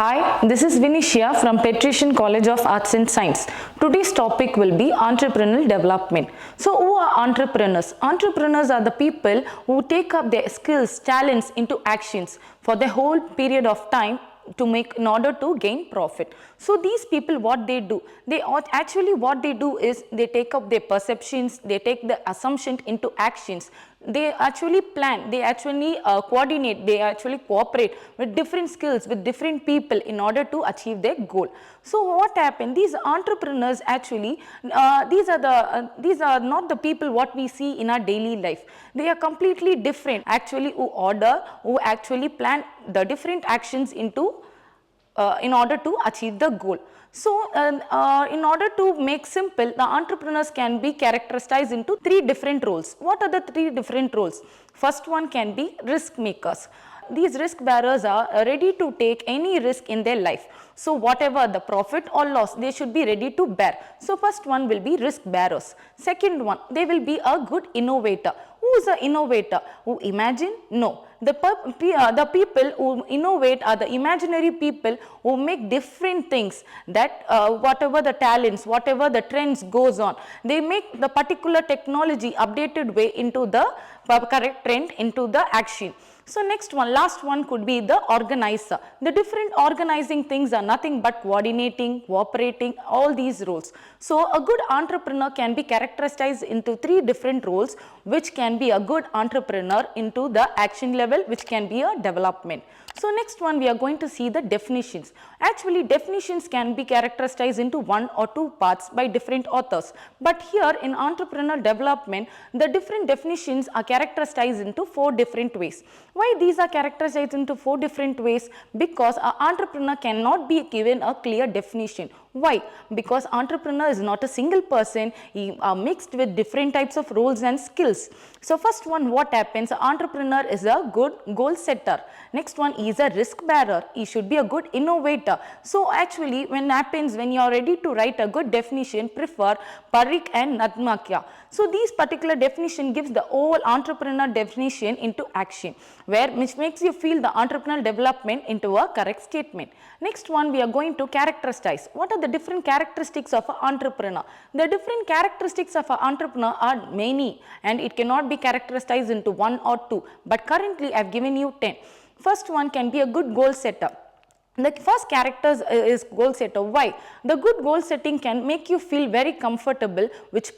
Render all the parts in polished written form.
Hi, this is VINISHIYA from Patrician College of Arts and Science. Today's topic will be entrepreneurial development. So, who are entrepreneurs? Entrepreneurs are the people who take up their skills, talents into actions for the whole period of time to make in order to gain profit. So these people, what they do, what they do is they take up their perceptions, they take the assumption into actions. They actually plan, they actually coordinate, they actually cooperate with different skills, with different people in order to achieve their goal. So what happened? These entrepreneurs actually, these are not the people what we see in our daily life. They are completely different. Actually, who actually plan the different actions into in order to achieve the goal. So, in order to make simple, the entrepreneurs can be characterized into three different roles. What are the three different roles? First one can be risk makers. These risk bearers are ready to take any risk in their life. So, whatever the profit or loss, they should be ready to bear. So, first one will be risk bearers. Second one, they will be a good innovator. Who is an innovator? Who imagine? No. The people who innovate are the imaginary people who make different things that whatever the talents, whatever the trends goes on, they make the particular technology updated way into the correct trend into the action. So next one, last one could be the organizer. The different organizing things are nothing but coordinating, cooperating, all these roles. So a good entrepreneur can be characterized into three different roles, which can be a good entrepreneur into the action level, which can be a development. So next one, we are going to see the definitions. Actually, definitions can be characterized into one or two parts by different authors. But here in entrepreneurial development, the different definitions are characterized into four different ways. Why these are characterized into four different ways? Because an entrepreneur cannot be given a clear definition. Why? Because entrepreneur is not a single person, he are mixed with different types of roles and skills. So first one, what happens? An entrepreneur is a good goal setter. Next one is a risk bearer. He should be a good innovator. So actually when you are ready to write a good definition, prefer Parik and Nadmakya. So these particular definition gives the whole entrepreneur definition into action, which makes you feel the entrepreneurial development into a correct statement. Next one, we are going to characterize. What are the different characteristics of an entrepreneur? The different characteristics of an entrepreneur are many and it cannot be characterized into one or two. But currently I have given you 10. First one can be a good goal setter. The first character is goal setter. Why? The good goal setting can make you feel very comfortable, which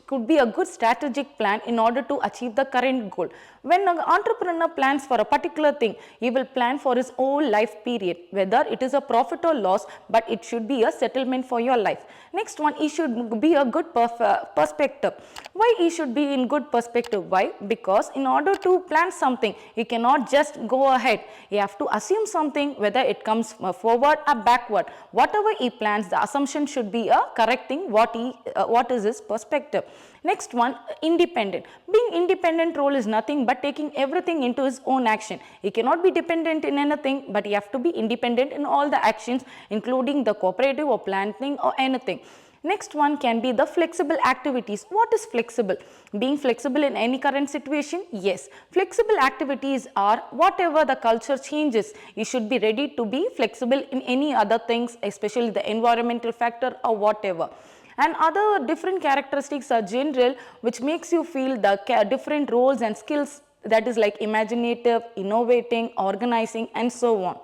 could be a good strategic plan in order to achieve the current goal. When an entrepreneur plans for a particular thing, he will plan for his whole life period, whether it is a profit or loss, but it should be a settlement for your life. Next one, he should be a good perspective. Why he should be in good perspective? Why? Because in order to plan something, he cannot just go ahead. He have to assume something, whether it comes forward or backward. Whatever he plans, the assumption should be a correct thing, what is his perspective. Next one, independent. Being independent role is nothing but taking everything into his own action. He cannot be dependent in anything, but he have to be independent in all the actions, including the cooperative or planning or anything. Next one can be the flexible activities. What is flexible? Being flexible in any current situation? Yes. Flexible activities are whatever the culture changes, you should be ready to be flexible in any other things, especially the environmental factor or whatever. And other different characteristics are general, which makes you feel the different roles and skills, that is like imaginative, innovating, organizing, and so on.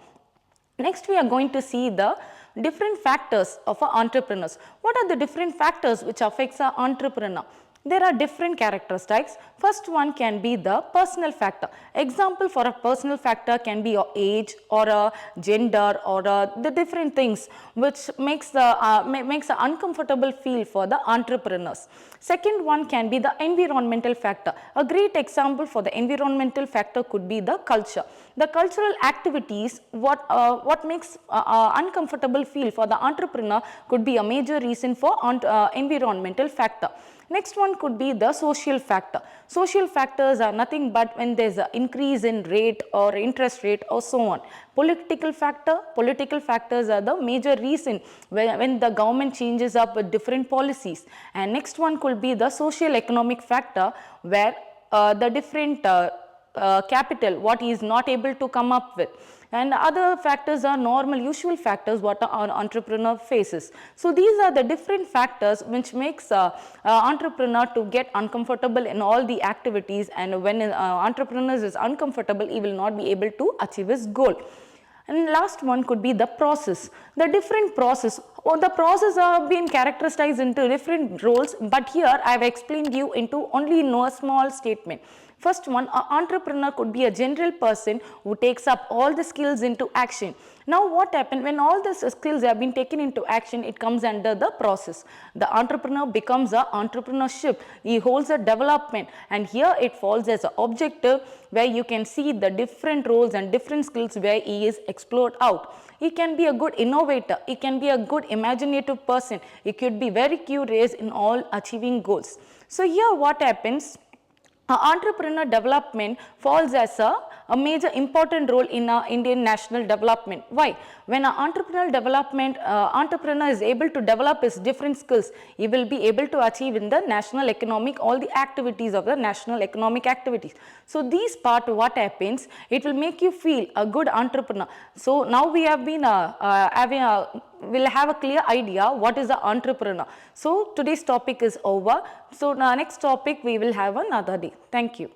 Next, we are going to see the different factors of our entrepreneurs. What are the different factors which affects our entrepreneur? There are different characteristics. First one can be the personal factor. Example for a personal factor can be your age or a gender or the different things which makes an uncomfortable feel for the entrepreneurs. Second one can be the environmental factor. A great example for the environmental factor could be the culture. The cultural activities, what makes uncomfortable feel for the entrepreneur could be a major reason for environmental factor. Next one could be the social factor. Social factors are nothing but when there is an increase in rate or interest rate or so on. Political factors are the major reason when the government changes up with different policies. And next one could be the social economic factor, where the different capital what he is not able to come up with. And other factors are normal usual factors what an entrepreneur faces. So these are the different factors which makes entrepreneur to get uncomfortable in all the activities, and when entrepreneur is uncomfortable, he will not be able to achieve his goal. And last one could be the process. The different process, or the process are being characterized into different roles, but here I have explained you into only no small statement. First one, an entrepreneur could be a general person who takes up all the skills into action. Now what happens when all the skills have been taken into action, it comes under the process. The entrepreneur becomes a entrepreneurship. He holds a development, and here it falls as an objective where you can see the different roles and different skills where he is explored out. He can be a good innovator, he can be a good imaginative person, he could be very curious in all achieving goals. So here what happens, entrepreneur development falls as a major important role in Indian national development. Why? When an entrepreneur is able to develop his different skills, he will be able to achieve in the national economic, all the activities of the national economic activities. So these part what happens, it will make you feel a good entrepreneur. So now we have been will have a clear idea what is an entrepreneur. So today's topic is over. So next topic we will have another day. Thank you.